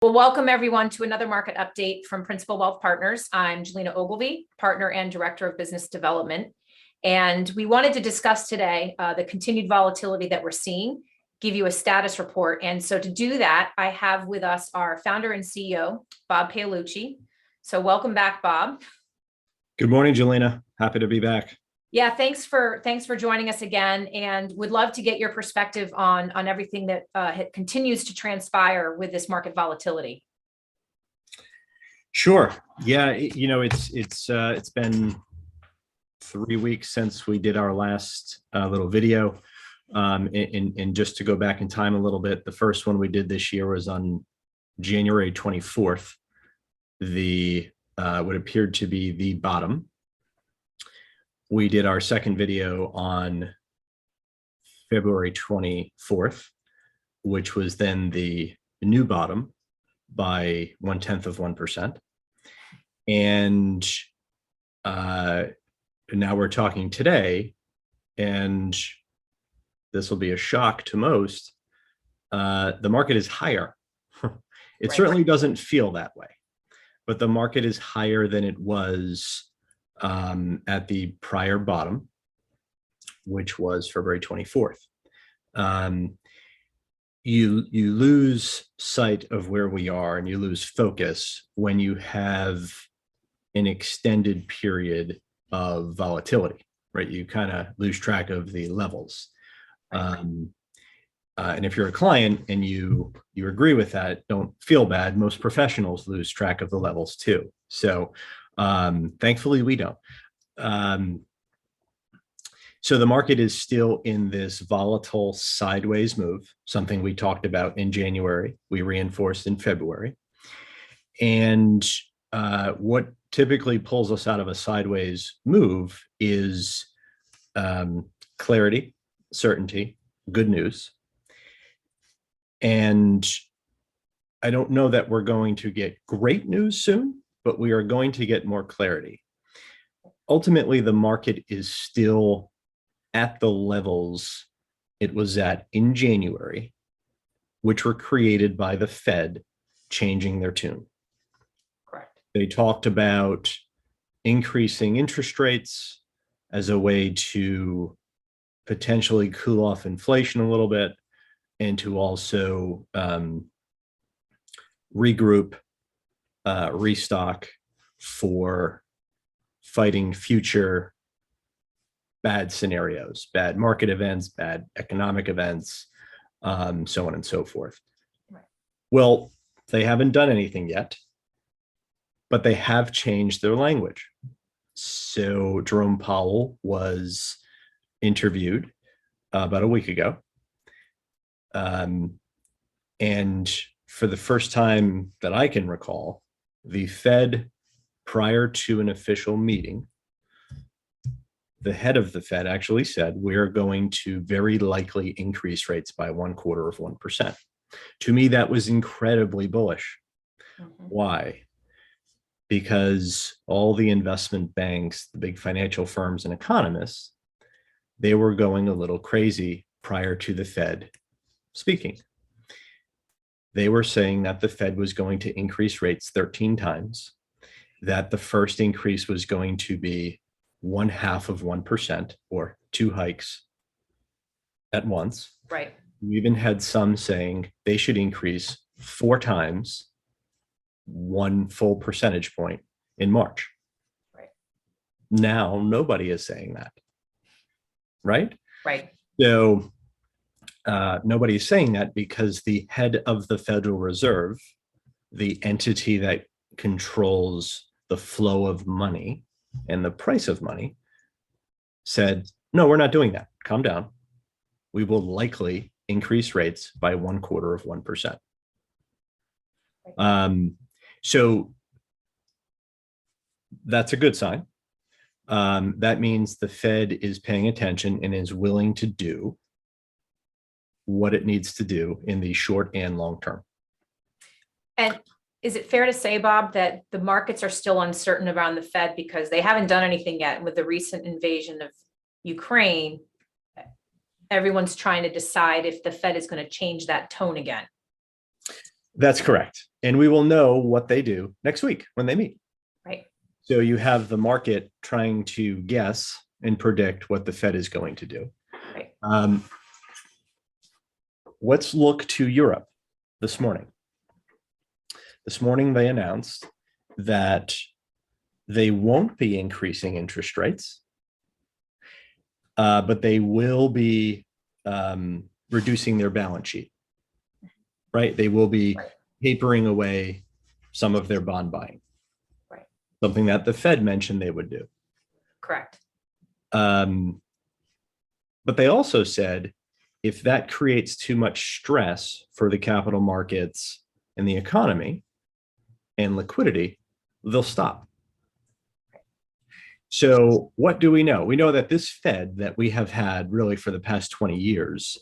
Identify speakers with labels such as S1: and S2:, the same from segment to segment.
S1: Well, welcome everyone to another market update from Principal Wealth Partners. I'm Julina Ogilvie, partner and director of business development. And we wanted to discuss today the continued volatility that we're seeing, give you a status report. And so to do that, I have with us our founder and CEO, Bob Paolucci. So welcome back, Bob.
S2: Good morning, Julina. Happy to be back.
S1: Yeah, thanks for joining us again, and would love to get your perspective on everything that continues to transpire with this market volatility.
S2: Sure. Yeah, it's been 3 weeks since we did our last little video. And just to go back in time a little bit, the first one we did this year was on January 24th. What appeared to be the bottom. We did our second video on February 24th, which was then the new bottom by 0.1%. And now we're talking today, and this will be a shock to most. The market is higher. It certainly doesn't feel that way, but the market is higher than it was at the prior bottom, which was February 24th. You lose sight of where we are, and you lose focus when you have an extended period of volatility, right? You kind of lose track of the levels. And if you're a client and you agree with that, don't feel bad. Most professionals lose track of the levels too. So thankfully we don't. So the market is still in this volatile sideways move, something we talked about in January, we reinforced in February. And what typically pulls us out of a sideways move is clarity, certainty, good news. And I don't know that we're going to get great news soon, but we are going to get more clarity. Ultimately, the market is still at the levels it was at in January, which were created by the Fed changing their tune.
S1: Correct.
S2: They talked about increasing interest rates as a way to potentially cool off inflation a little bit, and to also regroup, restock for fighting future bad scenarios, bad market events, bad economic events, so on and so forth.
S1: Right.
S2: Well, they haven't done anything yet, but they have changed their language. So Jerome Powell was interviewed about a week ago. And for the first time that I can recall, the Fed, prior to an official meeting, the head of the Fed actually said, we're going to very likely increase rates by 0.25%. To me, that was incredibly bullish.
S1: Mm-hmm.
S2: Why? Because all the investment banks, the big financial firms and economists, they were going a little crazy prior to the Fed speaking. They were saying that the Fed was going to increase rates 13 times, that the first increase was going to be 0.5%, or 2 hikes at once.
S1: Right.
S2: We even had some saying they should increase 4 times, 1 full percentage point in March.
S1: Right.
S2: Now, nobody is saying that, right?
S1: Right.
S2: So nobody is saying that because the head of the Federal Reserve, the entity that controls the flow of money and the price of money, said, no, we're not doing that. Calm down. We will likely increase rates by 0.25%. So that's a good sign. That means the Fed is paying attention and is willing to do what it needs to do in the short and long term.
S1: And is it fair to say, Bob, that the markets are still uncertain around the Fed because they haven't done anything yet? With the recent invasion of Ukraine, everyone's trying to decide if the Fed is going to change that tone again.
S2: That's correct. And we will know what they do next week when they meet.
S1: Right.
S2: So you have the market trying to guess and predict what the Fed is going to do.
S1: Right.
S2: Let's look to Europe this morning. This morning, they announced that they won't be increasing interest rates, but they will be reducing their balance sheet, right? They will be tapering away some of their bond buying,
S1: right?
S2: Something that the Fed mentioned they would do.
S1: Correct.
S2: But they also said, if that creates too much stress for the capital markets and the economy and liquidity, they'll stop. So what do we know? We know that this Fed that we have had really for the past 20 years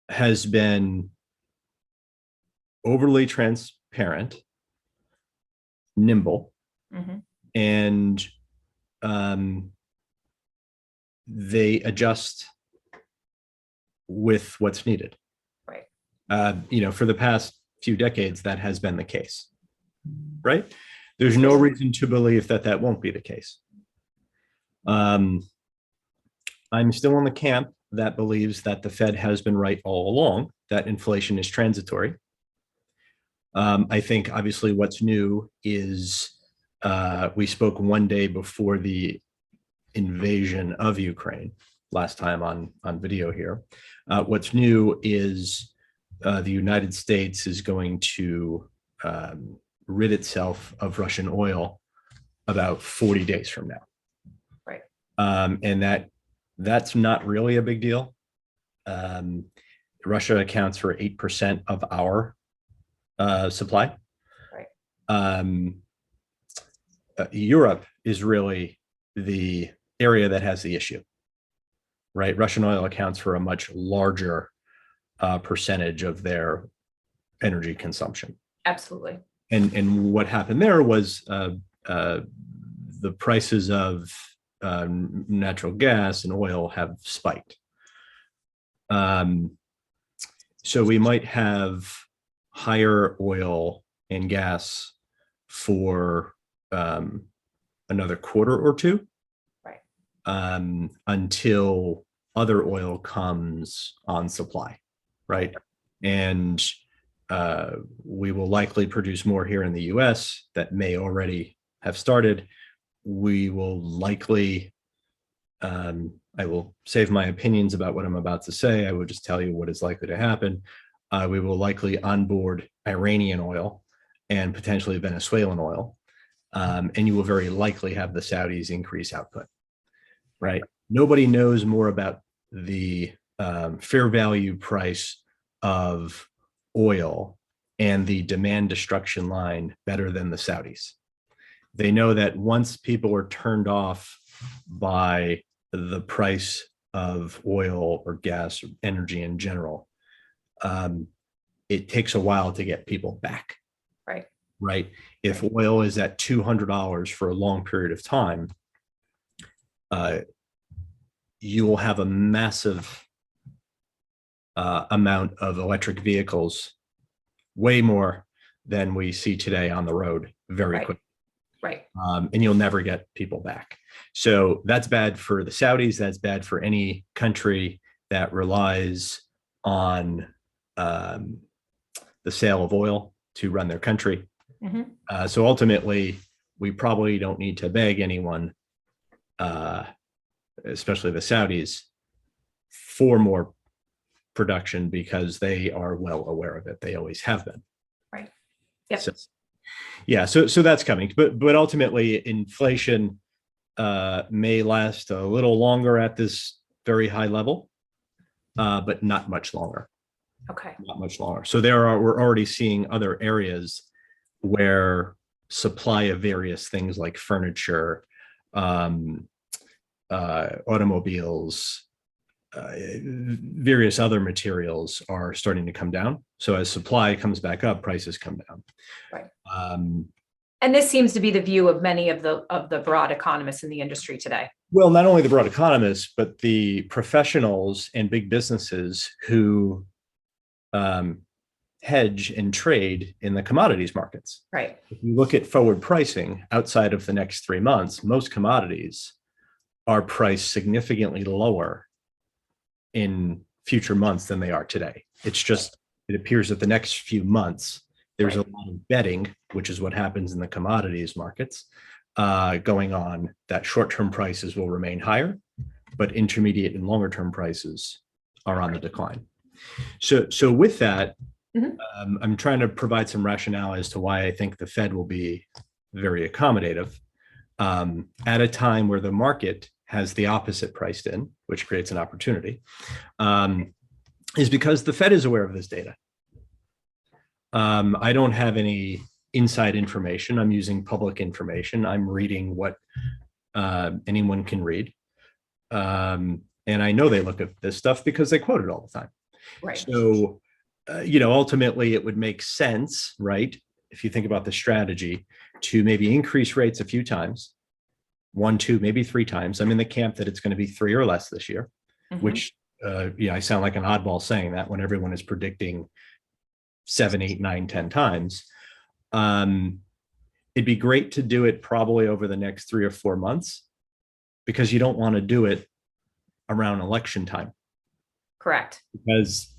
S2: has been overly transparent, nimble, and they adjust with what's needed.
S1: Right.
S2: For the past few decades, that has been the case, right? There's no reason to believe that that won't be the case. I'm still in the camp that believes that the Fed has been right all along, that inflation is transitory. I think obviously what's new is we spoke one day before the invasion of Ukraine last time on video here. What's new is the United States is going to rid itself of Russian oil about 40 days from now.
S1: Right.
S2: And that's not really a big deal. Russia accounts for 8% of our supply.
S1: Right.
S2: Europe is really the area that has the issue, right? Russian oil accounts for a much larger percentage of their energy consumption.
S1: Absolutely.
S2: And what happened there was the prices of natural gas and oil have spiked. So we might have higher oil and gas for another quarter or two,
S1: right?
S2: Until other oil comes on supply, right? And we will likely produce more here in the US that may already have started. We will likely, I will save my opinions about what I'm about to say. I will just tell you what is likely to happen. We will likely onboard Iranian oil and potentially Venezuelan oil. And you will very likely have the Saudis increase output, right? Nobody knows more about the fair value price of oil and the demand destruction line better than the Saudis. They know that once people are turned off by the price of oil or gas or energy in general, it takes a while to get people back.
S1: Right.
S2: Right. If oil is at $200 for a long period of time, you will have a massive amount of electric vehicles, way more than we see today on the road very quickly.
S1: Right.
S2: And you'll never get people back. So that's bad for the Saudis. That's bad for any country that relies on the sale of oil to run their country. So ultimately, we probably don't need to beg anyone, especially the Saudis, for more production because they are well aware of it. They always have been.
S1: Right. Yep.
S2: So that's coming. But ultimately, inflation may last a little longer at this very high level, but not much longer.
S1: Okay.
S2: Not much longer. So we're already seeing other areas where supply of various things like furniture, automobiles, various other materials are starting to come down. So as supply comes back up, prices come down.
S1: Right. And this seems to be the view of many of the broad economists in the industry today.
S2: Well, not only the broad economists, but the professionals and big businesses who hedge and trade in the commodities markets.
S1: Right.
S2: If you look at forward pricing outside of the next 3 months, most commodities are priced significantly lower in future months than they are today. It's just, it appears that the next few months, there's a lot of betting, which is what happens in the commodities markets, going on, that short-term prices will remain higher, but intermediate and longer-term prices are on the decline. So with that, I'm trying to provide some rationale as to why I think the Fed will be very accommodative at a time where the market has the opposite priced in, which creates an opportunity, is because the Fed is aware of this data. I don't have any inside information. I'm using public information. I'm reading what anyone can read. And I know they look at this stuff because they quote it all the time.
S1: Right.
S2: So, ultimately it would make sense, right? If you think about the strategy, to maybe increase rates a few times, 1, 2, maybe 3 times. I'm in the camp that it's going to be 3 or less this year, which, I sound like an oddball saying that when everyone is predicting 7, 8, 9, 10 times. It'd be great to do it probably over the next 3 or 4 months, because you don't want to do it around election time.
S1: Correct.
S2: Because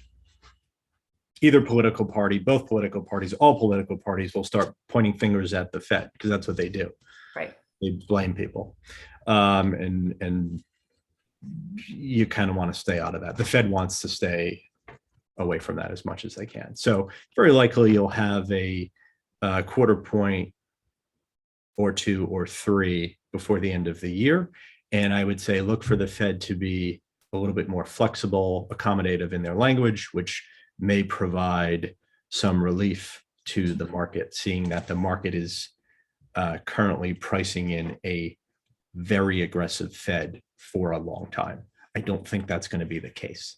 S2: either political party, both political parties, all political parties will start pointing fingers at the Fed, because that's what they do.
S1: Right.
S2: They blame people. And you kind of want to stay out of that. The Fed wants to stay away from that as much as they can. So very likely you'll have a quarter point or 2 or 3 before the end of the year. And I would say look for the Fed to be a little bit more flexible, accommodative in their language, which may provide some relief to the market, seeing that the market is currently pricing in a very aggressive Fed for a long time. I don't think that's going to be the case.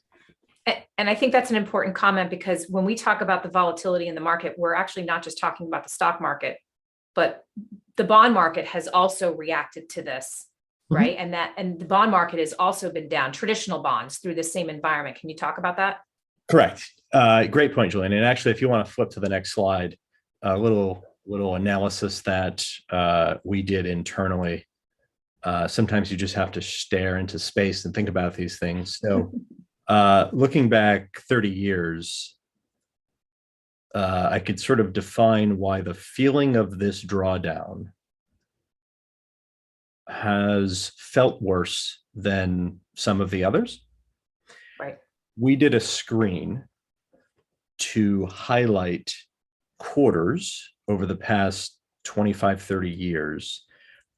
S1: And I think that's an important comment, because when we talk about the volatility in the market, we're actually not just talking about the stock market, but the bond market has also reacted to this, right? And the bond market has also been down, traditional bonds, through the same environment. Can you talk about that?
S2: Correct. Great point, Julian. And actually, if you want to flip to the next slide, a little analysis that we did internally. Sometimes you just have to stare into space and think about these things. So looking back 30 years, I could sort of define why the feeling of this drawdown has felt worse than some of the others.
S1: Right.
S2: We did a screen to highlight quarters over the past 25, 30 years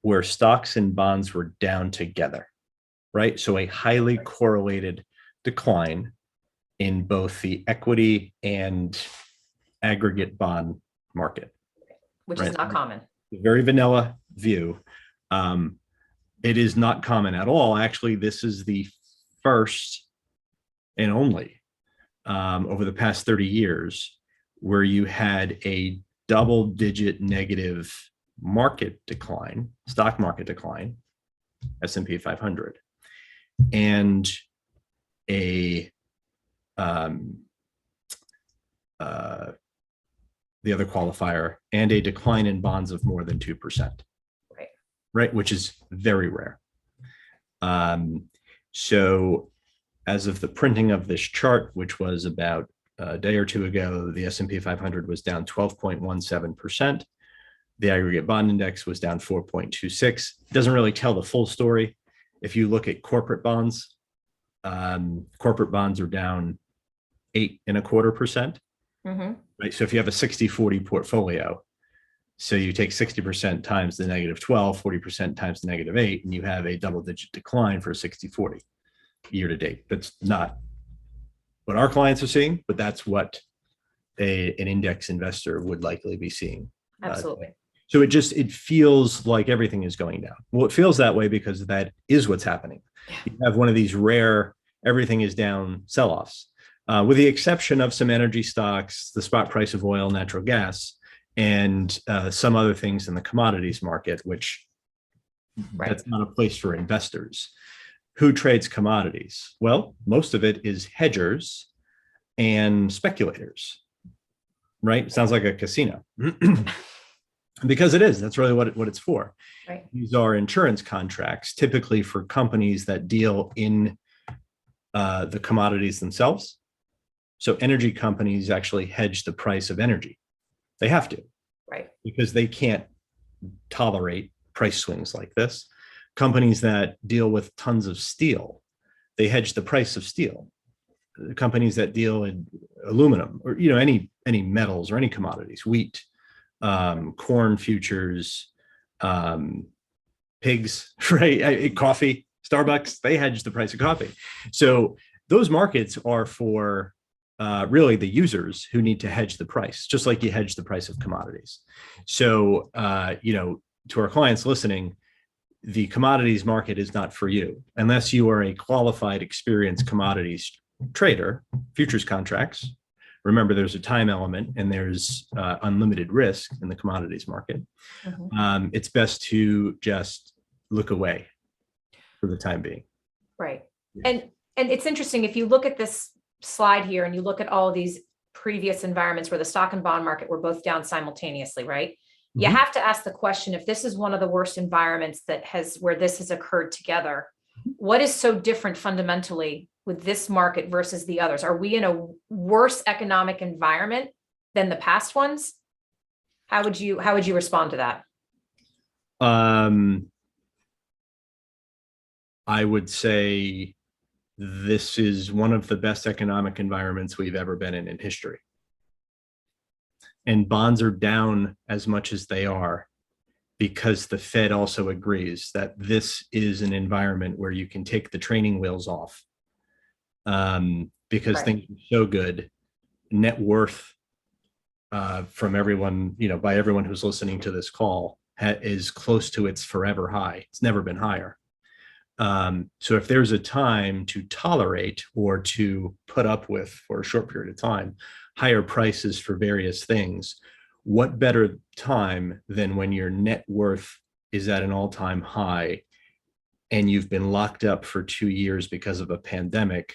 S2: where stocks and bonds were down together, right? So a highly correlated decline in both the equity and aggregate bond market.
S1: Which is not common.
S2: Very vanilla view. It is not common at all. Actually, this is the first and only over the past 30 years where you had a double-digit negative market decline, stock market decline, S&P 500, and the other qualifier, and a decline in bonds of more than 2%. Right, which is very rare. So as of the printing of this chart, which was about a day or 2 ago, the S&P 500 was down 12.17%. The aggregate bond index was down 4.26. It doesn't really tell the full story. If you look at corporate bonds are down 8.25%. Right. So if you have a 60-40 portfolio, so you take 60% times the negative 12, 40% times the negative 8, and you have a double-digit decline for a 60-40 year to date. That's not what our clients are seeing, but that's what an index investor would likely be seeing.
S1: Absolutely.
S2: So it feels like everything is going down. Well, it feels that way because that is what's happening.
S1: Yeah.
S2: You have one of these rare, everything is down sell-offs, with the exception of some energy stocks, the spot price of oil, natural gas, and some other things in the commodities market, which that's not a place for investors. Who trades commodities? Well, most of it is hedgers and speculators. right? Sounds like a casino. Because it is. That's really what it's for.
S1: Right.
S2: These are insurance contracts, typically for companies that deal in the commodities themselves. So energy companies actually hedge the price of energy. They have to,
S1: Right.
S2: because they can't tolerate price swings like this. Companies that deal with tons of steel, they hedge the price of steel. Companies that deal in aluminum, or any metals or any commodities, wheat, corn futures, pigs, right? Coffee, Starbucks, they hedge the price of coffee. So those markets are for really the users who need to hedge the price, just like you hedge the price of commodities. So, to our clients listening, the commodities market is not for you unless you are a qualified, experienced commodities trader. Futures contracts, remember, there's a time element and there's unlimited risk in the commodities market.
S1: Mhm.
S2: It's best to just look away for the time being.
S1: Right. And it's interesting, if you look at this slide here and you look at all of these previous environments where the stock and bond market were both down simultaneously, right? You have to ask the question, if this is one of the worst environments where this has occurred together, what is so different fundamentally with this market versus the others? Are we in a worse economic environment than the past ones? How would you respond to that?
S2: I would say this is one of the best economic environments we've ever been in history. And bonds are down as much as they are because the Fed also agrees that this is an environment where you can take the training wheels off, because
S1: Right.
S2: things are so good. Net worth from everyone, by everyone who's listening to this call, is close to its forever high. It's never been higher. So if there's a time to tolerate or to put up with for a short period of time higher prices for various things, what better time than when your net worth is at an all-time high and you've been locked up for 2 years because of a pandemic,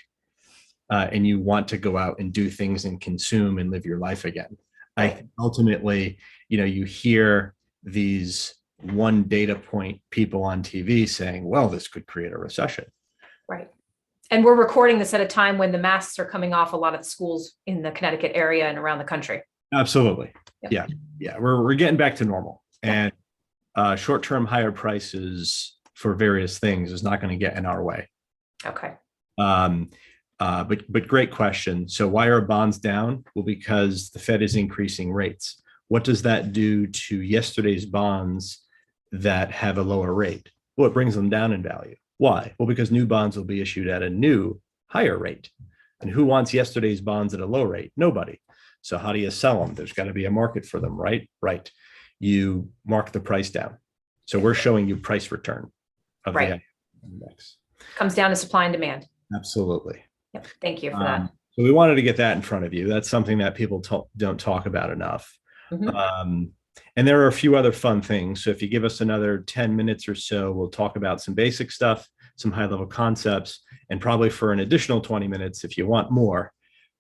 S2: and you want to go out and do things and consume and live your life again.
S1: Right.
S2: I think ultimately, you hear these one data point people on TV saying, well, this could create a recession.
S1: Right. And we're recording this at a time when the masks are coming off a lot of the schools in the Connecticut area and around the country.
S2: Absolutely.
S1: Yep.
S2: Yeah. We're getting back to normal.
S1: Yep.
S2: And short-term higher prices for various things is not going to get in our way.
S1: Okay.
S2: But great question. So why are bonds down? Well, because the Fed is increasing rates. What does that do to yesterday's bonds that have a lower rate? Well, it brings them down in value. Why? Well, because new bonds will be issued at a new higher rate. And who wants yesterday's bonds at a low rate? Nobody. So how do you sell them? There's got to be a market for them, right? Right. You mark the price down. So we're showing you price return of
S1: Right.
S2: the index.
S1: Comes down to supply and demand.
S2: Absolutely.
S1: Yep. Thank you for that.
S2: So we wanted to get that in front of you. That's something that people don't talk about enough. And there are a few other fun things. So if you give us another 10 minutes or so, we'll talk about some basic stuff, some high level concepts, and probably for an additional 20 minutes, if you want more.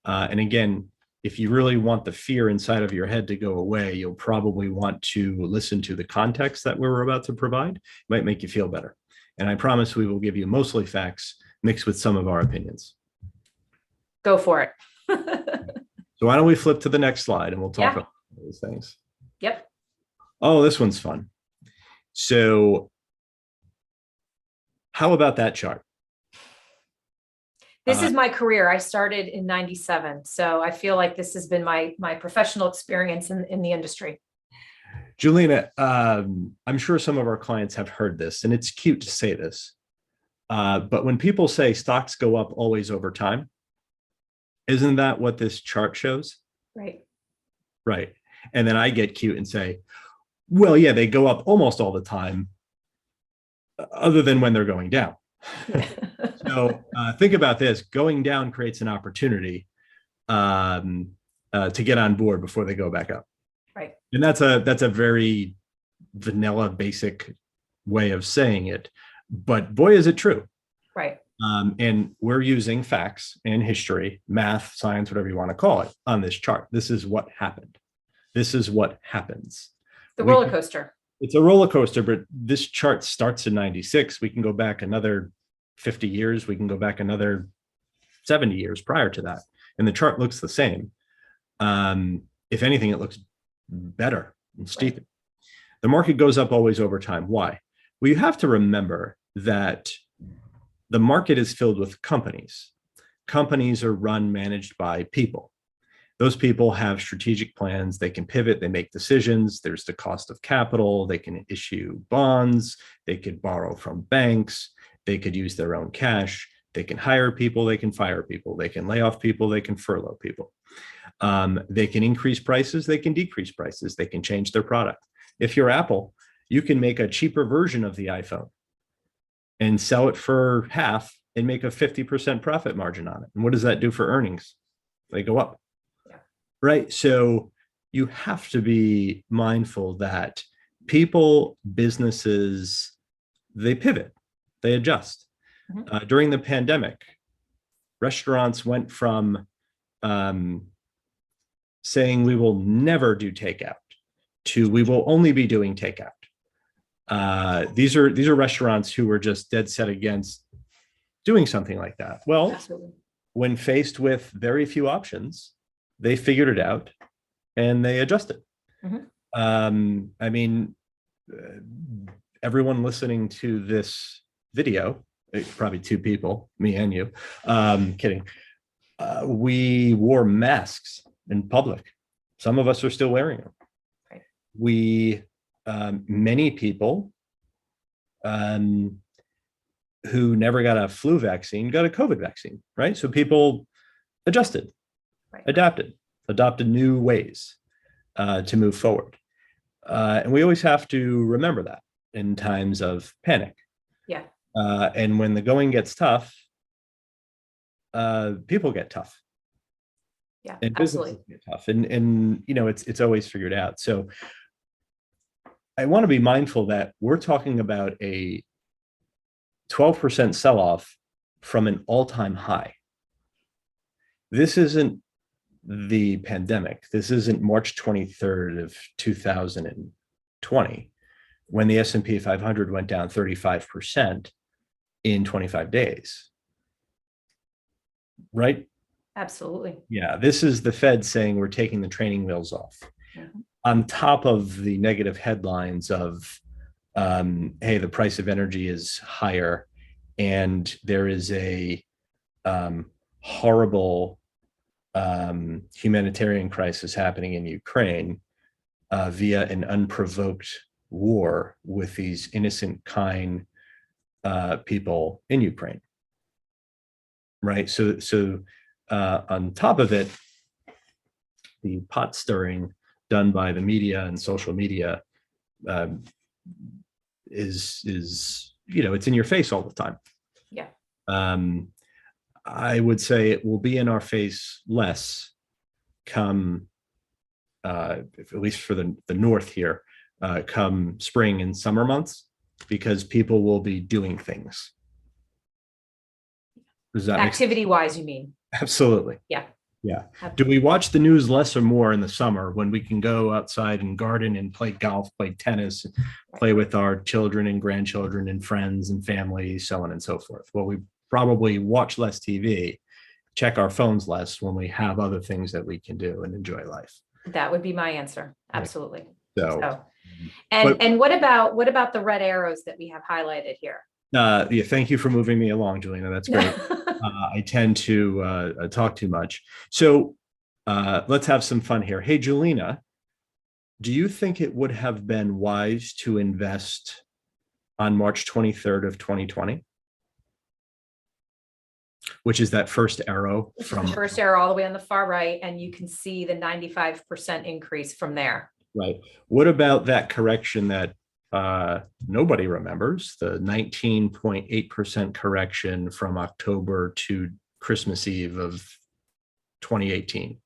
S2: And again, if you really want the fear inside of your head to go away, you'll probably want to listen to the context that we're about to provide. It might make you feel better. And I promise we will give you mostly facts mixed with some of our opinions.
S1: Go for it.
S2: So why don't we flip to the next slide and we'll talk about those things.
S1: Yep.
S2: Oh, this one's fun. So how about that chart?
S1: This is my career. I started in 97. So I feel like this has been my professional experience in the industry.
S2: Julina, I'm sure some of our clients have heard this, and it's cute to say this. But when people say stocks go up always over time, isn't that what this chart shows?
S1: Right.
S2: Right. And then I get cute and say, well, yeah, they go up almost all the time, other than when they're going down. So think about this. Going down creates an opportunity to get on board before they go back up.
S1: Right.
S2: And that's a very vanilla, basic way of saying it. But boy, is it true.
S1: Right.
S2: And we're using facts and history, math, science, whatever you want to call it, on this chart. This is what happened. This is what happens.
S1: The
S2: We
S1: roller
S2: can-
S1: coaster.
S2: It's a roller coaster, but this chart starts in 96. We can go back another 50 years. We can go back another 70 years prior to that. And the chart looks the same. If anything, it looks better and steeper. The market goes up always over time. Why? Well, you have to remember that the market is filled with companies. Companies are run, managed by people. Those people have strategic plans. They can pivot. They make decisions. There's the cost of capital. They can issue bonds. They could borrow from banks. They could use their own cash. They can hire people. They can fire people. They can lay off people. They can furlough people. They can increase prices. They can decrease prices. They can change their product. If you're Apple, you can make a cheaper version of the iPhone and sell it for half and make a 50% profit margin on it. And what does that do for earnings? They go up. Right. So you have to be mindful that people, businesses, they pivot, they adjust. During the pandemic, restaurants went from saying we will never do takeout to we will only be doing takeout. These are restaurants who were just dead set against doing something like that. Well,
S1: Absolutely.
S2: when faced with very few options, they figured it out and they adjusted. I mean, everyone listening to this video, probably two people, me and you, kidding. We wore masks in public. Some of us are still wearing them.
S1: Right.
S2: We, many people who never got a flu vaccine got a COVID vaccine, right? So people adjusted.
S1: Right.
S2: Adopted new ways to move forward. And we always have to remember that in times of panic.
S1: Yeah.
S2: And when the going gets tough, people get tough.
S1: Yeah,
S2: And
S1: absolutely.
S2: businesses get tough. And you know, it's always figured out. So I want to be mindful that we're talking about a 12% sell-off from an all-time high. This isn't the pandemic. This isn't March 23rd of 2020, when the S&P 500 went down 35% in 25 days. Right?
S1: Absolutely.
S2: Yeah, this is the Fed saying we're taking the training wheels off. On top of the negative headlines of, hey, the price of energy is higher, and there is a horrible humanitarian crisis happening in Ukraine via an unprovoked war with these innocent, kind people in Ukraine. Right. So on top of it, the pot stirring done by the media and social media is you know, it's in your face all the time.
S1: Yeah.
S2: I would say it will be in our face less come, at least for the North here, come spring and summer months, because people will be doing things. Does that make sense?
S1: Activity-wise, you mean?
S2: Absolutely.
S1: Yeah.
S2: Yeah. Do we watch the news less or more in the summer when we can go outside and garden and play golf, play tennis, play with our children and grandchildren and friends and family, so on and so forth? Well, we probably watch less TV, check our phones less when we have other things that we can do and enjoy life.
S1: That would be my answer. Absolutely.
S2: So
S1: and what about the red arrows that we have highlighted here?
S2: yeah, thank you for moving me along, Julina. That's great. I tend to talk too much. So let's have some fun here. Hey, Julina, do you think it would have been wise to invest on March 23rd of 2020? Which is that first arrow from
S1: the first arrow all the way on the far right, and you can see the 95% increase from there.
S2: Right. What about that correction that nobody remembers, the 19.8% correction from October to Christmas Eve of 2018?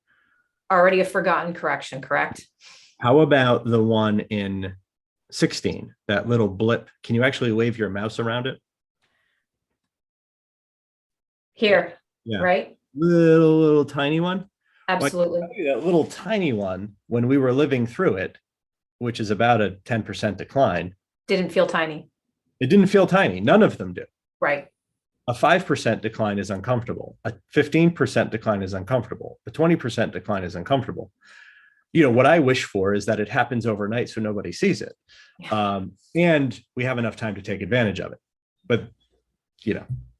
S1: Already a forgotten correction, correct?
S2: How about the one in 16, that little blip? Can you actually wave your mouse around it?
S1: Here,
S2: Yeah.
S1: right?
S2: Little tiny one. Well, I can
S1: Absolutely.
S2: tell you that little tiny one, when we were living through it, which is about a 10% decline,
S1: Didn't feel tiny.
S2: it didn't feel tiny. None of them do.
S1: Right.
S2: A 5% decline is uncomfortable. A 15% decline is uncomfortable. A 20% decline is uncomfortable. What I wish for is that it happens overnight so nobody sees it. And we have enough time to take advantage of it. But,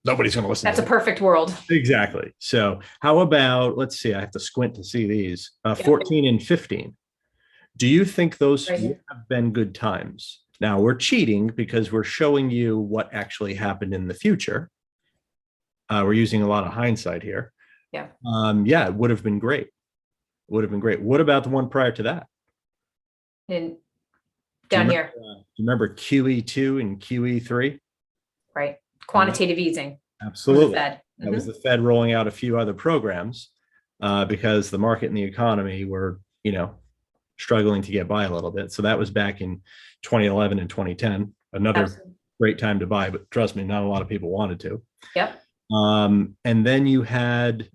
S2: nobody's going to listen
S1: That's
S2: to
S1: a
S2: it.
S1: perfect world.
S2: Exactly. So how about, let's see, I have to squint to see these, 14 and 15. Do you think those
S1: Right
S2: would
S1: here.
S2: have been good times? Now we're cheating because we're showing you what actually happened in the future. We're using a lot of hindsight here.
S1: Yeah.
S2: Yeah, it would have been great. Would have been great. What about the one prior to that?
S1: And
S2: Do you
S1: down
S2: remember,
S1: here,
S2: do you remember QE2 and QE3?
S1: right? Quantitative easing from the
S2: Absolutely.
S1: Fed.
S2: That was the Fed rolling out a few other programs because the market and the economy were, struggling to get by a little bit. So that was back in 2011 and 2010. Another
S1: Absolutely.
S2: great time to buy, but trust me, not a lot of people wanted to.
S1: Yep.
S2: And then you had,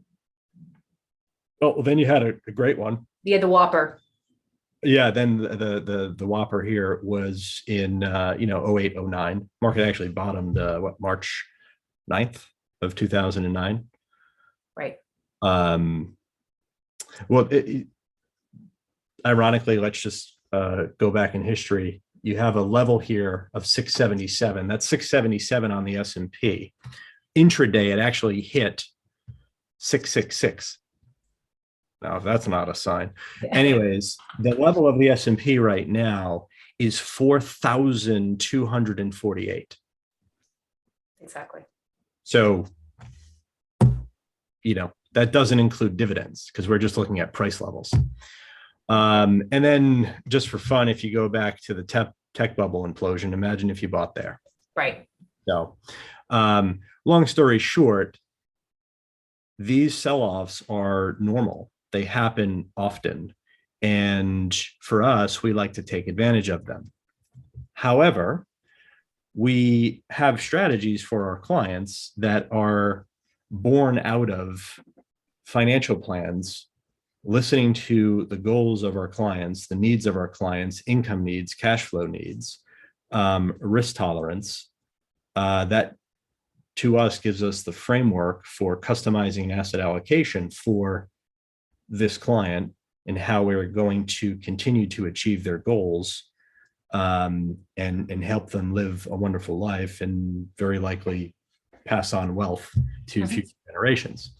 S2: a great one.
S1: You had the Whopper.
S2: Yeah, then the Whopper here was in 08, 09. Market actually bottomed March 9th of 2009.
S1: Right.
S2: Well, ironically, let's just go back in history. You have a level here of 677. That's 677 on the S&P. Intraday, it actually hit 666. Now, if that's not a sign. Anyways, the level of the S&P right now is 4,248.
S1: Exactly.
S2: So, that doesn't include dividends because we're just looking at price levels. And then just for fun, if you go back to the tech bubble implosion, imagine if you bought there.
S1: Right.
S2: So, long story short, these sell-offs are normal. They happen often. And for us, we like to take advantage of them. However, we have strategies for our clients that are born out of financial plans, listening to the goals of our clients, the needs of our clients, income needs, cash flow needs, risk tolerance, that to us gives us the framework for customizing asset allocation for this client and how we're going to continue to achieve their goals and help them live a wonderful life and very likely pass on wealth to future generations.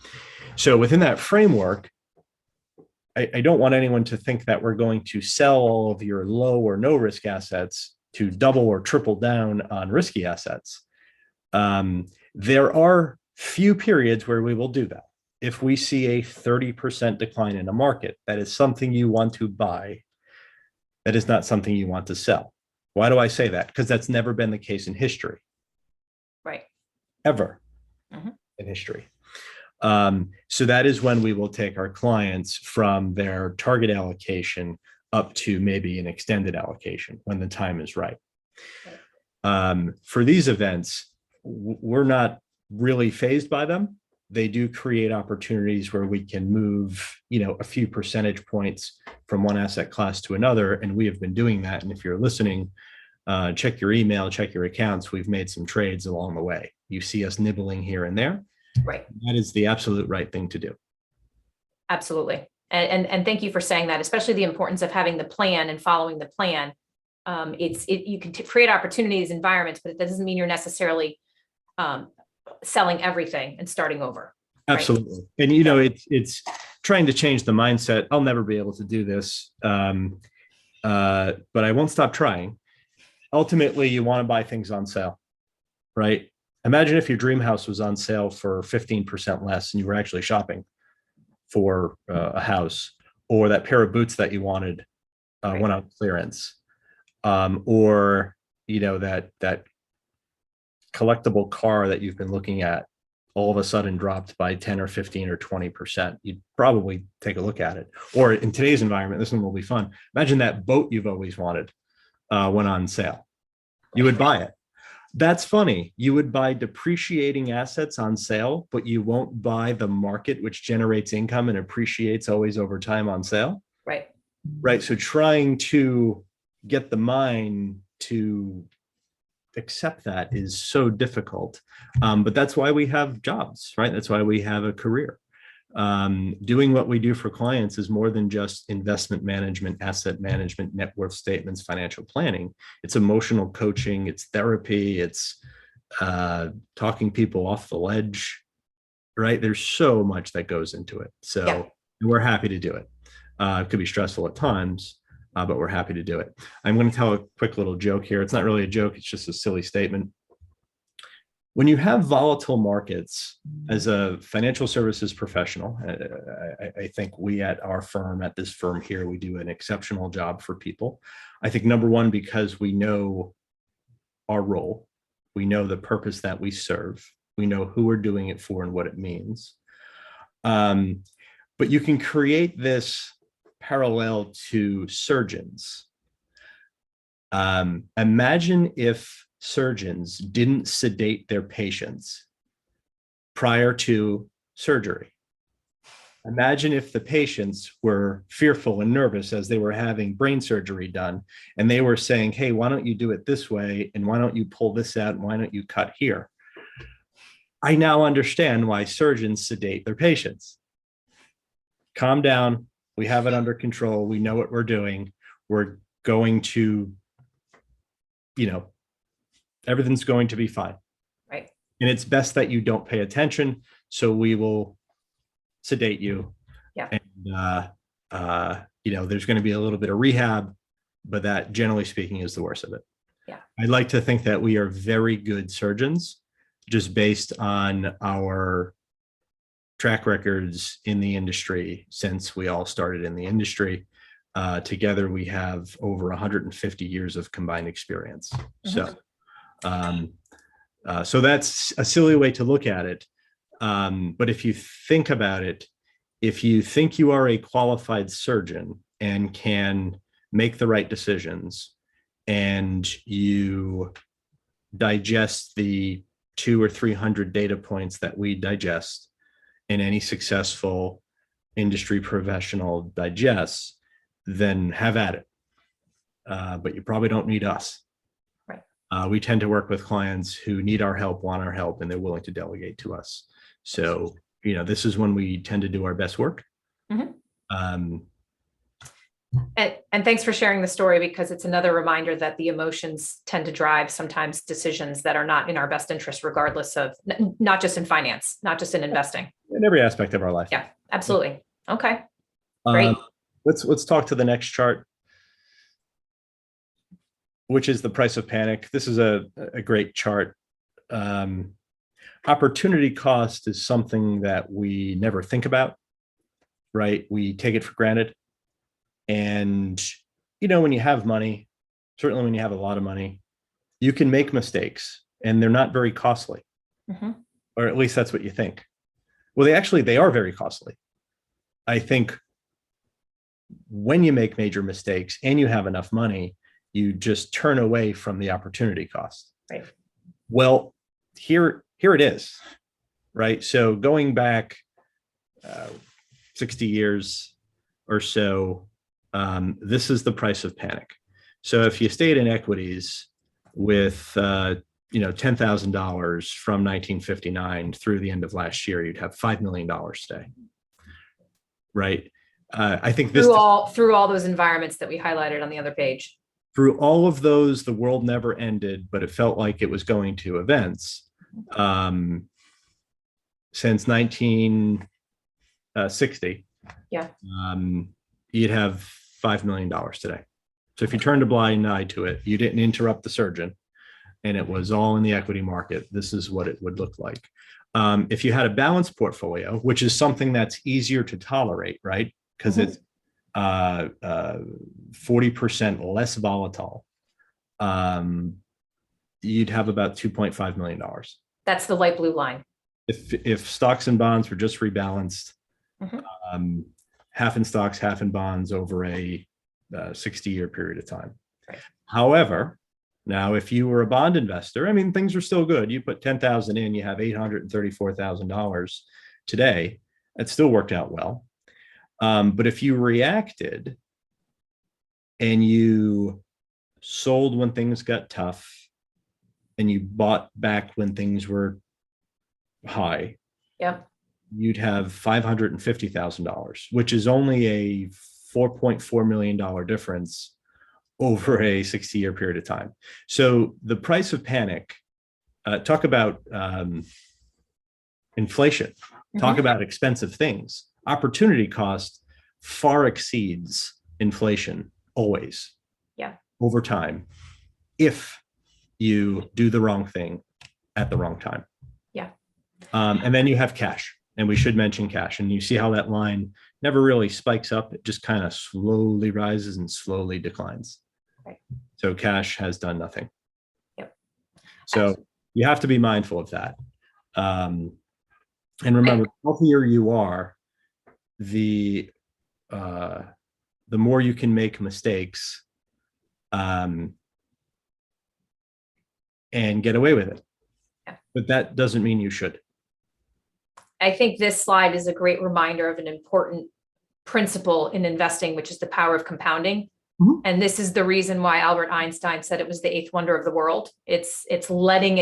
S2: So within that framework, I don't want anyone to think that we're going to sell all of your low or no risk assets to double or triple down on risky assets. There are few periods where we will do that. If we see a 30% decline in a market, that is something you want to buy. That is not something you want to sell. Why do I say that? Because that's never been the case in history.
S1: Right.
S2: Ever in history. So that is when we will take our clients from their target allocation up to maybe an extended allocation when the time is right. For these events, we're not really fazed by them. They do create opportunities where we can move, a few percentage points from one asset class to another. And we have been doing that. And if you're listening, check your email, check your accounts. We've made some trades along the way. You see us nibbling here and there.
S1: Right.
S2: That is the absolute right thing to do.
S1: Absolutely. And thank you for saying that, especially the importance of having the plan and following the plan. You can create opportunities, environments, but it doesn't mean you're necessarily selling everything and starting over.
S2: Absolutely.
S1: Right?
S2: And, it's trying to change the mindset. I'll never be able to do this, but I won't stop trying. Ultimately, you want to buy things on sale, right? Imagine if your dream house was on sale for 15% less and you were actually shopping for a house, or that pair of boots that you wanted went on clearance, or that collectible car that you've been looking at all of a sudden dropped by 10 or 15 or 20%. You'd probably take a look at it. Or in today's environment, this one will be fun. Imagine that boat you've always wanted went on sale. You would buy it. That's funny. You would buy depreciating assets on sale, but you won't buy the market, which generates income and appreciates always over time on sale.
S1: Right.
S2: Right. So trying to get the mind to accept that is so difficult. But that's why we have jobs, right? That's why we have a career. Doing what we do for clients is more than just investment management, asset management, net worth statements, financial planning. It's emotional coaching, it's therapy, it's talking people off the ledge, right? There's so much that goes into it. So
S1: Yeah.
S2: we're happy to do it. It could be stressful at times, but we're happy to do it. I'm going to tell a quick little joke here. It's not really a joke, it's just a silly statement. When you have volatile markets, as a financial services professional, I think we at our firm, at this firm here, we do an exceptional job for people. I think number one, because we know our role, we know the purpose that we serve, we know who we're doing it for and what it means. But you can create this parallel to surgeons. Imagine if surgeons didn't sedate their patients prior to surgery. Imagine if the patients were fearful and nervous as they were having brain surgery done, and they were saying, hey, why don't you do it this way? And why don't you pull this out? And why don't you cut here? I now understand why surgeons sedate their patients. Calm down. We have it under control. We know what we're doing. We're going to, everything's going to be fine.
S1: Right.
S2: And it's best that you don't pay attention. So we will sedate you.
S1: Yeah.
S2: And, there's going to be a little bit of rehab, but that, generally speaking, is the worst of it.
S1: Yeah.
S2: I'd like to think that we are very good surgeons just based on our track records in the industry since we all started in the industry. Together, we have over 150 years of combined experience.
S1: Mm-hmm.
S2: So that's a silly way to look at it. But if you think about it, if you think you are a qualified surgeon and can make the right decisions, and you digest the 200 or 300 data points that we digest, and any successful industry professional digests, then have at it. But you probably don't need us.
S1: Right.
S2: We tend to work with clients who need our help, want our help, and they're willing to delegate to us. So, this is when we tend to do our best work.
S1: Mm-hmm. And thanks for sharing the story, because it's another reminder that the emotions tend to drive sometimes decisions that are not in our best interest, regardless of, not just in finance, not just in investing.
S2: In every aspect of our life.
S1: Yeah, absolutely. Okay, great.
S2: Let's talk to the next chart, which is the price of panic. This is a great chart. Opportunity cost is something that we never think about, right? We take it for granted. And, when you have money, certainly when you have a lot of money, you can make mistakes and they're not very costly.
S1: Mm-hmm.
S2: Or at least that's what you think. Well, they are very costly. I think when you make major mistakes and you have enough money, you just turn away from the opportunity cost.
S1: Right.
S2: Well, here it is, right? So going back 60 years or so, this is the price of panic. So if you stayed in equities with $10,000 from 1959 through the end of last year, you'd have $5 million today, right? I think this
S1: through all those environments that we highlighted on the other page.
S2: Through all of those, the world never ended, but it felt like it was going to events. Since 1960, you'd have $5 million today. So if you turned a blind eye to it, you didn't interrupt the surgeon, and it was all in the equity market, this is what it would look like. If you had a balanced portfolio, which is something that's easier to tolerate, right? Because it's 40% less volatile, you'd have about $2.5 million.
S1: That's the light blue line.
S2: If stocks and bonds were just rebalanced, half in stocks, half in bonds over a 60-year period of time.
S1: Right.
S2: However, Now, if you were a bond investor, I mean, things are still good. You put 10,000 in, you have $834,000 today. It still worked out well. But if you reacted and you sold when things got tough and you bought back when things were high,
S1: Yep.
S2: you'd have $550,000, which is only a $4.4 million difference over a 60-year period of time. So the price of panic, talk about inflation, talk about expensive things. Opportunity cost far exceeds inflation always.
S1: Yeah.
S2: Over time, if you do the wrong thing at the wrong time.
S1: Yeah.
S2: And then you have cash, and we should mention cash. And you see how that line never really spikes up. It just kind of slowly rises and slowly declines.
S1: Right.
S2: So cash has done nothing.
S1: Yep.
S2: So you have to be mindful of that. And remember, the healthier you are, the more you can make mistakes and get away with it.
S1: Yeah.
S2: But that doesn't mean you should.
S1: I think this slide is a great reminder of an important principle in investing, which is the power of compounding.
S2: Mhm.
S1: And this is the reason why Albert Einstein said it was the eighth wonder of the world. It's allowing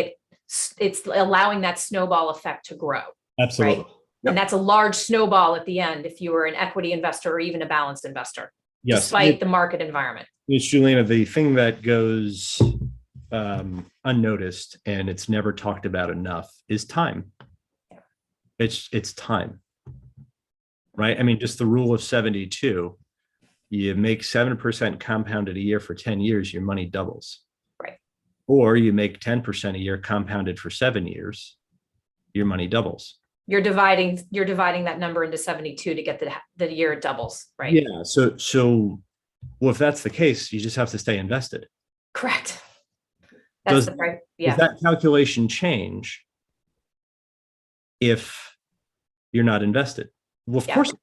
S1: that snowball effect to grow.
S2: Absolutely.
S1: Right?
S2: Yep.
S1: And that's a large snowball at the end if you were an equity investor or even a balanced investor,
S2: Yes.
S1: despite the market environment.
S2: It's Julina, the thing that goes unnoticed and it's never talked about enough is time. It's time, right? I mean, just the rule of 72, you make 7% compounded a year for 10 years, your money doubles.
S1: Right.
S2: Or you make 10% a year compounded for 7 years, your money doubles.
S1: You're dividing that number into 72 to get the year it doubles, right?
S2: Yeah. So well, if that's the case, you just have to stay invested.
S1: Correct. That's the right. Yeah.
S2: Does that calculation change if you're not invested? Well, of course,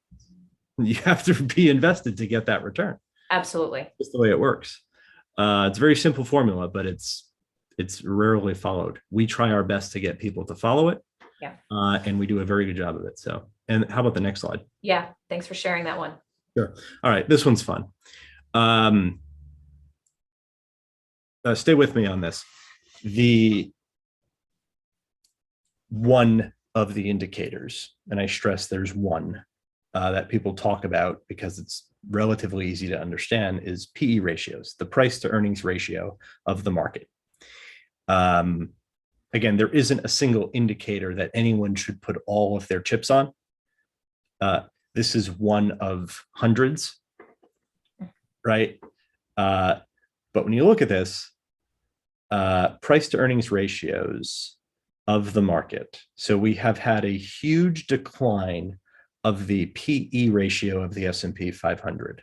S2: you have to be invested to get that return.
S1: Absolutely.
S2: That's the way it works. It's a very simple formula, but it's rarely followed. We try our best to get people to follow it.
S1: Yeah.
S2: And we do a very good job of it. So, and how about the next slide?
S1: Yeah. Thanks for sharing that one.
S2: Sure. All right. This one's fun. Stay with me on this. One of the indicators, and I stress there's one that people talk about because it's relatively easy to understand, is PE ratios, the price to earnings ratio of the market. Again, there isn't a single indicator that anyone should put all of their chips on. This is one of hundreds, right? But when you look at this, price to earnings ratios of the market. So we have had a huge decline of the PE ratio of the S&P 500.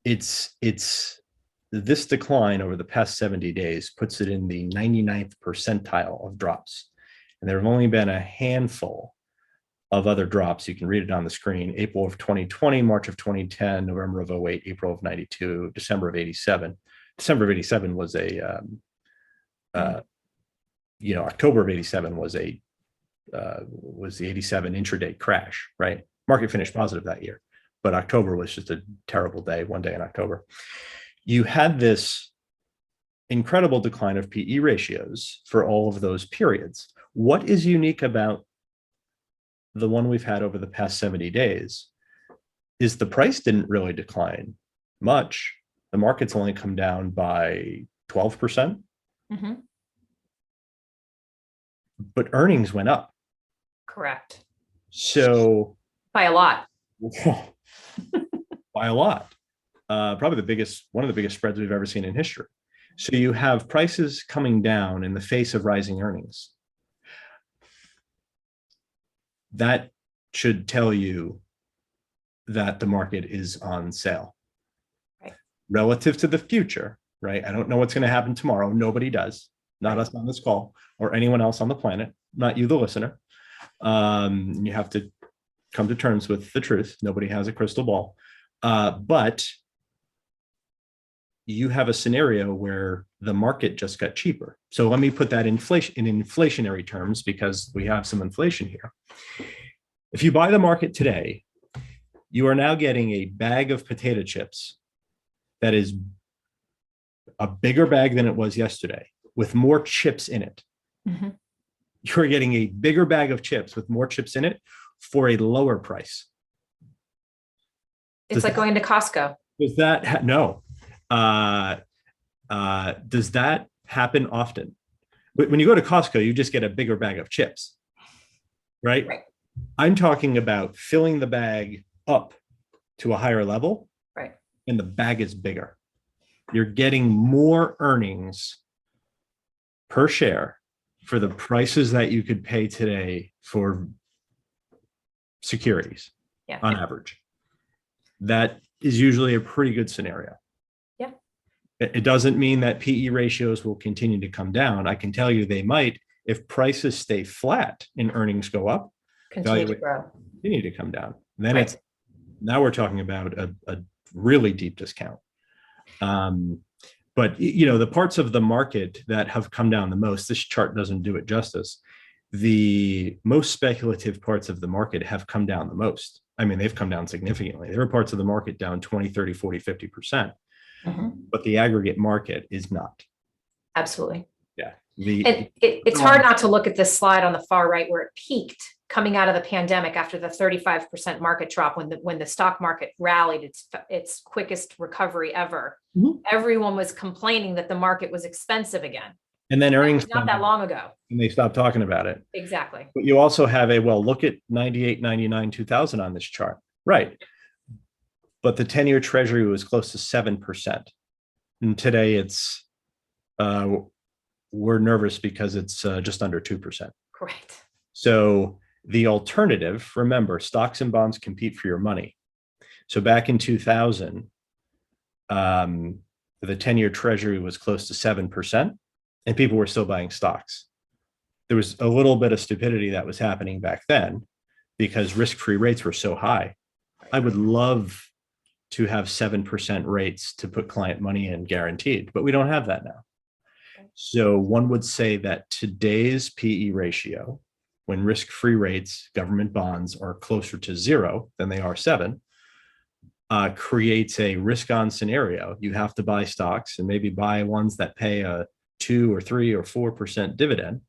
S2: It's this decline over the past 70 days puts it in the 99th percentile of drops. And there have only been a handful of other drops. You can read it on the screen: April of 2020, March of 2010, November of 08, April of 92, December of 87. December of 87 was October of 87 was the 87 intraday crash, right? Market finished positive that year, but October was just a terrible day, one day in October. You had this incredible decline of PE ratios for all of those periods. What is unique about the one we've had over the past 70 days is the price didn't really decline much. The market's only come down by 12%.
S1: Mm-hmm.
S2: But earnings went up.
S1: Correct.
S2: So
S1: by a lot.
S2: By a lot. Probably one of the biggest spreads we've ever seen in history. So you have prices coming down in the face of rising earnings. That should tell you that the market is on sale. Right. Relative to the future, right? I don't know what's going to happen tomorrow. Nobody does. Not us on this call or anyone else on the planet, not you, the listener. You have to come to terms with the truth. Nobody has a crystal ball. But you have a scenario where the market just got cheaper. So let me put that in inflationary terms, because we have some inflation here. If you buy the market today, you are now getting a bag of potato chips that is a bigger bag than it was yesterday, with more chips in it.
S1: Mhm.
S2: You're getting a bigger bag of chips with more chips in it for a lower price.
S1: It's like going to Costco.
S2: Does that no? Does that happen often? When you go to Costco, you just get a bigger bag of chips, right?
S1: Right.
S2: I'm talking about filling the bag up to a higher level,
S1: Right.
S2: and the bag is bigger. You're getting more earnings per share for the prices that you could pay today for securities on average. That is usually a pretty good scenario.
S1: Yeah.
S2: It doesn't mean that PE ratios will continue to come down. I can tell you they might. If prices stay flat and earnings go up,
S1: Continue to grow.
S2: Continue to come down. Then now we're talking about a really deep discount. But the parts of the market that have come down the most, this chart doesn't do it justice. The most speculative parts of the market have come down the most. I mean, they've come down significantly. There are parts of the market down 20, 30, 40, 50%, but the aggregate market is not.
S1: Absolutely.
S2: Yeah.
S1: It's hard not to look at this slide on the far right where it peaked coming out of the pandemic after the 35% market drop, when the stock market rallied its quickest recovery ever. Everyone was complaining that the market was expensive again.
S2: And then earnings
S1: not that long ago.
S2: And they stopped talking about it.
S1: Exactly.
S2: But you also have look at 98, 99, 2000 on this chart. Right. But the 10-year treasury was close to 7%. And today it's, we're nervous because it's just under 2%.
S1: Correct.
S2: So the alternative, remember, stocks and bonds compete for your money. So back in 2000, the 10-year treasury was close to 7%, and people were still buying stocks. There was a little bit of stupidity that was happening back then because risk-free rates were so high. I would love to have 7% rates to put client money in guaranteed, but we don't have that now. So one would say that today's PE ratio, when risk-free rates, government bonds, are closer to 0 than they are 7, creates a risk-on scenario. You have to buy stocks and maybe buy ones that pay a 2 or 3 or 4% dividend.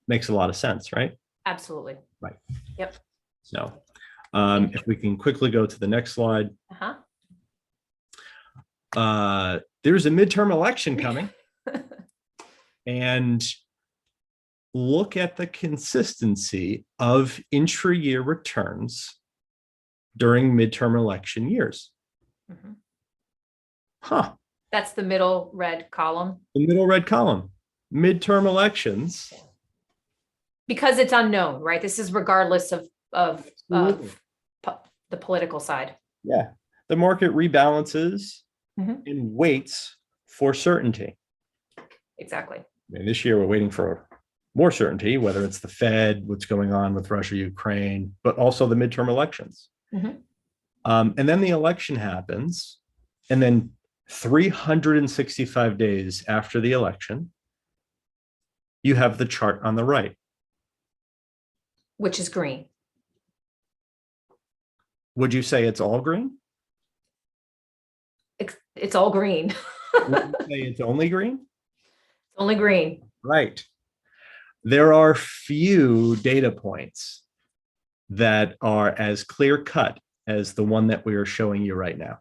S2: Makes a lot of sense, right?
S1: Absolutely.
S2: Right.
S1: Yep.
S2: So if we can quickly go to the next slide. There's a midterm election coming. And look at the consistency of intra-year returns during midterm election years.
S1: That's the middle red column.
S2: The middle red column, midterm elections.
S1: Because it's unknown, right? This is regardless of the political side.
S2: Yeah. The market rebalances and waits for certainty.
S1: Exactly.
S2: And this year we're waiting for more certainty, whether it's the Fed, what's going on with Russia, Ukraine, but also the midterm elections. And then the election happens, and then 365 days after the election, you have the chart on the right.
S1: Which is green.
S2: Would you say it's all green?
S1: It's all green.
S2: Would you say it's only green?
S1: It's only green.
S2: Right. There are few data points that are as clear cut as the one that we are showing you right now.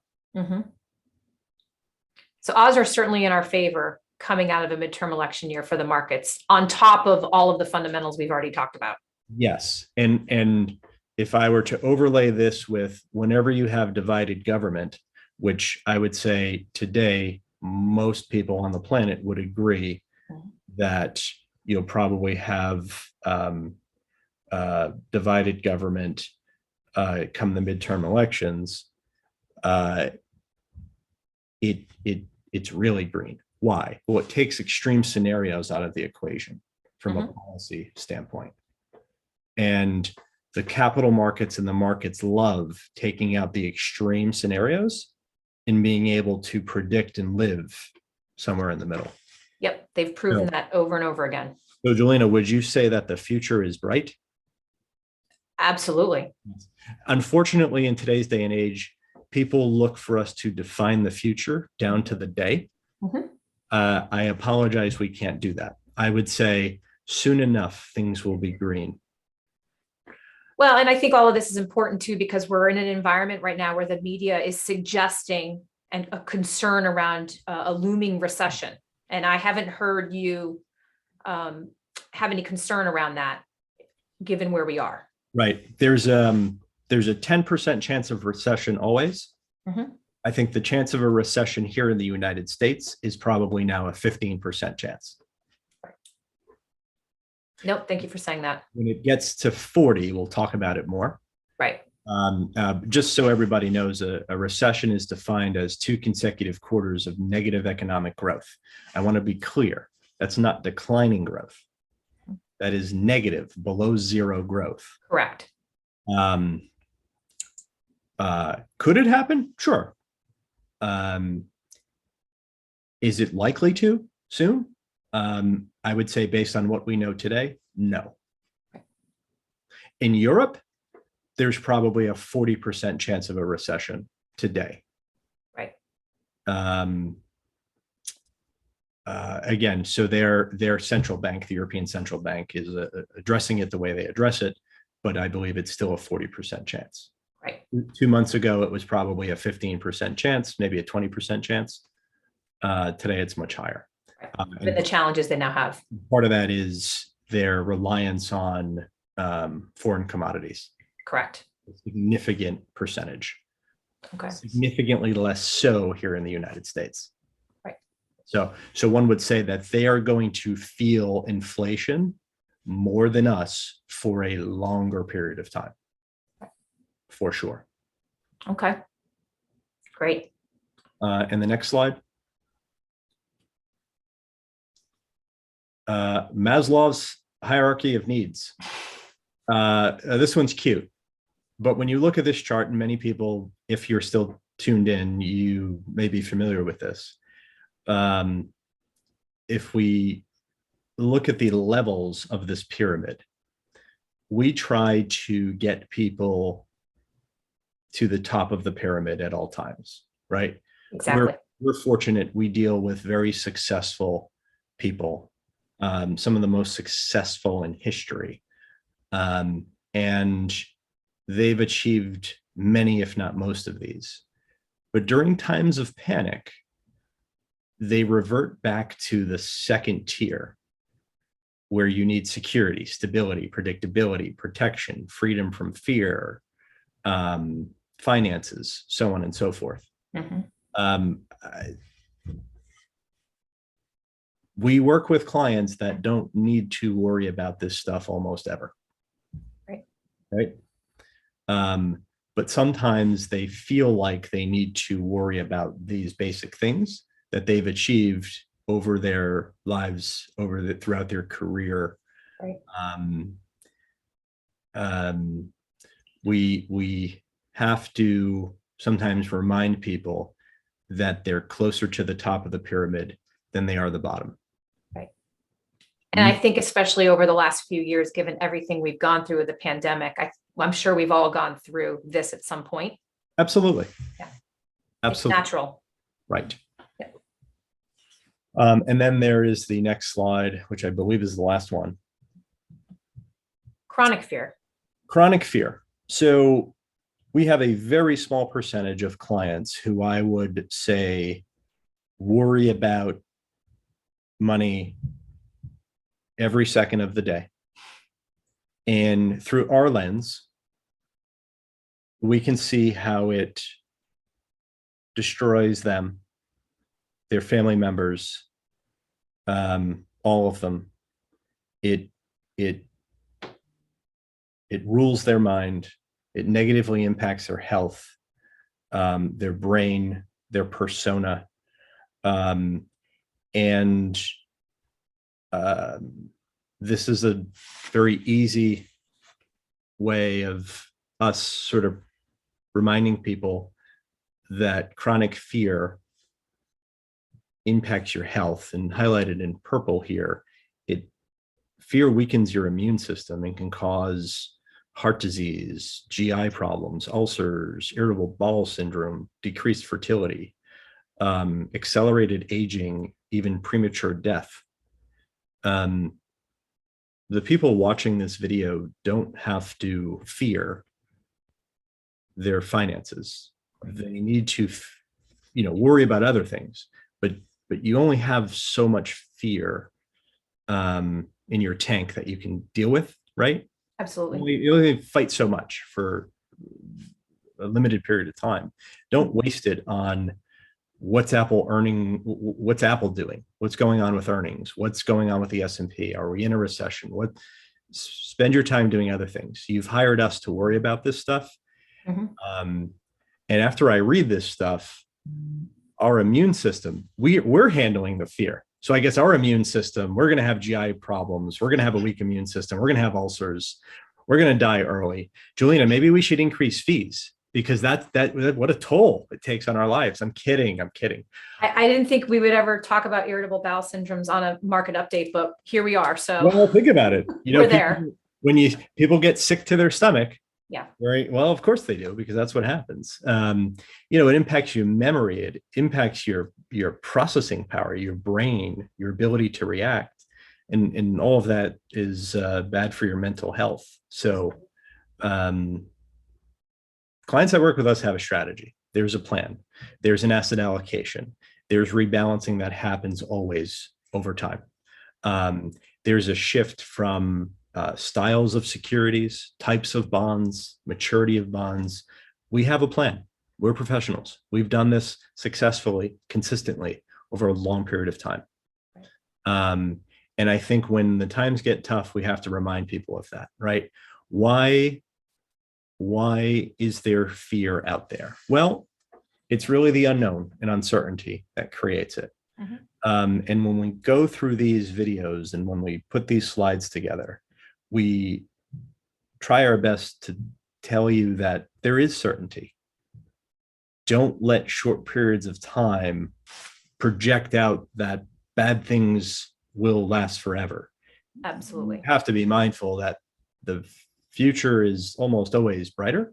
S1: So odds are certainly in our favor coming out of a midterm election year for the markets, on top of all of the fundamentals we've already talked about.
S2: Yes. And if I were to overlay this with whenever you have divided government, which I would say today, most people on the planet would agree that you'll probably have divided government come the midterm elections. It's really green. Why? Well, it takes extreme scenarios out of the equation from a policy standpoint. And the capital markets and the markets love taking out the extreme scenarios in being able to predict and live somewhere in the middle.
S1: Yep, they've proven
S2: So-
S1: that over and over again.
S2: So, Julina, would you say that the future is bright?
S1: Absolutely.
S2: Unfortunately, in today's day and age, people look for us to define the future down to the day.
S1: Mhm.
S2: I apologize, we can't do that. I would say soon enough, things will be green.
S1: Well, and I think all of this is important too, because we're in an environment right now where the media is suggesting a concern around a looming recession. And I haven't heard you have any concern around that, given where we are.
S2: Right. There's a 10% chance of recession always.
S1: Mhm.
S2: I think the chance of a recession here in the United States is probably now a 15% chance.
S1: Nope, thank you for saying that.
S2: When it gets to 40, we'll talk about it more.
S1: Right.
S2: Just so everybody knows, a recession is defined as 2 consecutive quarters of negative economic growth. I want to be clear, that's not declining growth. That is negative, below zero growth.
S1: Correct.
S2: Could it happen? Sure. Is it likely to soon? I would say based on what we know today, no. In Europe, there's probably a 40% chance of a recession today.
S1: Right.
S2: Again, so their central bank, the European Central Bank, is addressing it the way they address it, but I believe it's still a 40% chance.
S1: Right.
S2: 2 months ago, it was probably a 15% chance, maybe a 20% chance. Today, it's much higher.
S1: Given the challenges they now have.
S2: Part of that is their reliance on foreign commodities.
S1: Correct.
S2: A significant percentage.
S1: Okay.
S2: Significantly less so here in the United States.
S1: Right.
S2: So one would say that they are going to feel inflation more than us for a longer period of time. For sure.
S1: Okay. Great.
S2: And the next slide. Maslow's hierarchy of needs. This one's cute, but when you look at this chart, and many people, if you're still tuned in, you may be familiar with this. If we look at the levels of this pyramid, we try to get people to the top of the pyramid at all times, right?
S1: Exactly.
S2: We're fortunate. We deal with very successful people, some of the most successful in history. And they've achieved many, if not most of these. But during times of panic, they revert back to the second tier, where you need security, stability, predictability, protection, freedom from fear, finances, so on and so forth.
S1: Mhm.
S2: We work with clients that don't need to worry about this stuff almost ever. Right. But sometimes they feel like they need to worry about these basic things that they've achieved over their lives, throughout their career.
S1: Right.
S2: We have to sometimes remind people that they're closer to the top of the pyramid than they are the bottom.
S1: Right. And I think especially over the last few years, given everything we've gone through with the pandemic, I'm sure we've all gone through this at some point.
S2: Absolutely.
S1: Yeah.
S2: Absolutely.
S1: It's natural.
S2: Right.
S1: Yeah.
S2: And then there is the next slide, which I believe is the last one.
S1: Chronic fear.
S2: Chronic fear. So we have a very small percentage of clients who I would say worry about money every second of the day. And through our lens, we can see how it destroys them, their family members, all of them. It rules their mind. It negatively impacts their health, their brain, their persona. This is a very easy way of us sort of reminding people that chronic fear impacts your health, and highlighted in purple here, fear weakens your immune system and can cause heart disease, GI problems, ulcers, irritable bowel syndrome, decreased fertility, accelerated aging, even premature death. The people watching this video don't have to fear their finances. They need to, worry about other things, but you only have so much fear in your tank that you can deal with, right?
S1: Absolutely.
S2: You only fight so much for a limited period of time. Don't waste it on what's Apple earning, what's Apple doing, what's going on with earnings, what's going on with the S&P, are we in a recession? Spend your time doing other things. You've hired us to worry about this stuff. And after I read this stuff, our immune system, we're handling the fear. So I guess our immune system, we're going to have GI problems. We're going to have a weak immune system. We're going to have ulcers. We're going to die early. Julina, maybe we should increase fees, because that what a toll it takes on our lives. I'm kidding.
S1: I didn't think we would ever talk about irritable bowel syndromes on a market update, but here we are. So
S2: well, think about it.
S1: We're there.
S2: When people get sick to their stomach.
S1: Yeah.
S2: Right. Well, of course they do, because that's what happens. It impacts your memory. It impacts your processing power, your brain, your ability to react. And all of that is bad for your mental health. So clients that work with us have a strategy. There's a plan. There's an asset allocation. There's rebalancing that happens always over time. There's a shift from styles of securities, types of bonds, maturity of bonds. We have a plan. We're professionals. We've done this successfully, consistently over a long period of time. And I think when the times get tough, we have to remind people of that, right? Why is there fear out there? Well, it's really the unknown and uncertainty that creates it. And when we go through these videos and when we put these slides together, we try our best to tell you that there is certainty. Don't let short periods of time project out that bad things will last forever.
S1: Absolutely.
S2: You have to be mindful that the future is almost always brighter.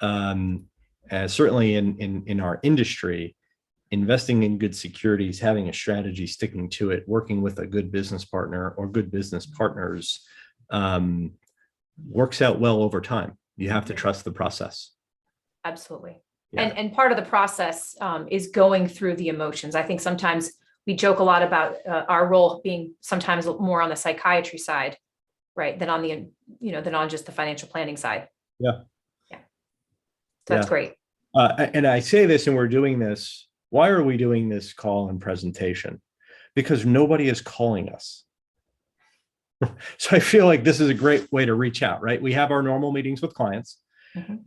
S2: Certainly in our industry, investing in good securities, having a strategy, sticking to it, working with a good business partner or good business partners works out well over time. You have to trust the process.
S1: Absolutely.
S2: Yeah.
S1: And part of the process is going through the emotions. I think sometimes we joke a lot about our role being sometimes more on the psychiatry side, right, than on the, than on just the financial planning side.
S2: Yeah.
S1: So that's great.
S2: And I say this, and we're doing this. Why are we doing this call and presentation? Because nobody is calling us. So I feel like this is a great way to reach out, right? We have our normal meetings with clients,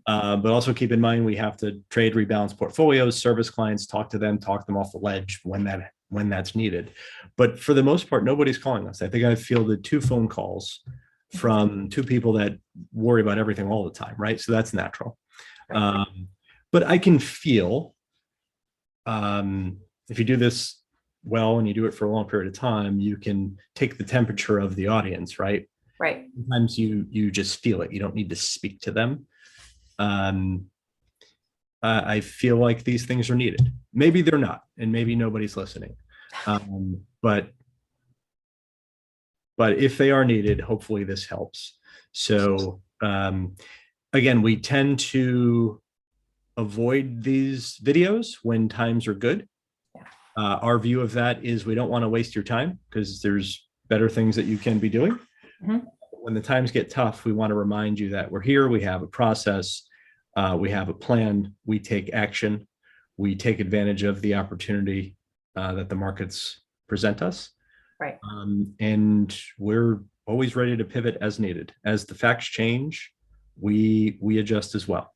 S2: but also keep in mind we have to trade, rebalance portfolios, service clients, talk them off the ledge when that's needed. But for the most part, nobody's calling us. I think I fielded 2 phone calls from 2 people that worry about everything all the time, right? So that's natural. But I can feel if you do this well and you do it for a long period of time, you can take the temperature of the audience, right?
S1: Right.
S2: Sometimes you just feel it. You don't need to speak to them. I feel like these things are needed. Maybe they're not, and maybe nobody's listening. But if they are needed, hopefully this helps. So again, we tend to avoid these videos when times are good. Our view of that is we don't want to waste your time because there's better things that you can be doing. When the times get tough, we want to remind you that we're here. We have a process. We have a plan. We take action. We take advantage of the opportunity that the markets present us.
S1: Right.
S2: And we're always ready to pivot as needed. As the facts change, we adjust as well.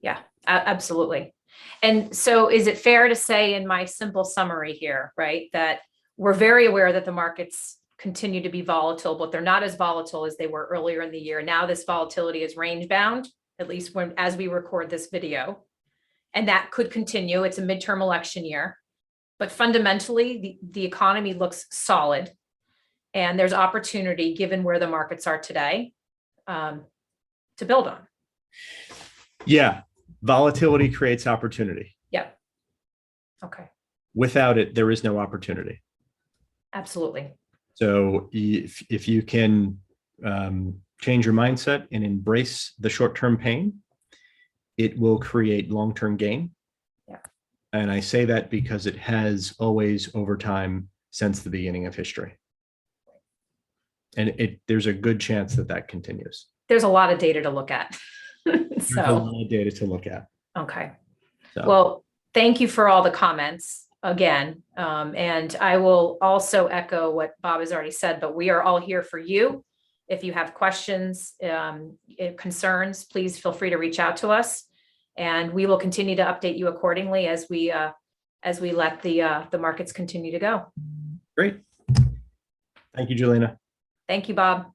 S2: Yeah,
S1: absolutely. And so is it fair to say in my simple summary here, right, that we're very aware that the markets continue to be volatile, but they're not as volatile as they were earlier in the year. Now this volatility is range bound, at least as we record this video. And that could continue. It's a midterm election year. But fundamentally, the economy looks solid. And there's opportunity, given where the markets are today, to build on.
S2: Yeah. Volatility creates opportunity.
S1: Yeah. Okay.
S2: Without it, there is no opportunity.
S1: Absolutely.
S2: So if you can change your mindset and embrace the short-term pain, it will create long-term gain.
S1: Yeah.
S2: And I say that because it has always over time since the beginning of history. And there's a good chance that that continues.
S1: There's a lot of data to look at.
S2: There's a lot of data to look at.
S1: Okay.
S2: So.
S1: Well, thank you for all the comments again. And I will also echo what Bob has already said, but we are all here for you. If you have questions, concerns, please feel free to reach out to us, and we will continue to update you accordingly as we let the markets continue to go.
S2: Great. Thank you, Julina.
S1: Thank you, Bob.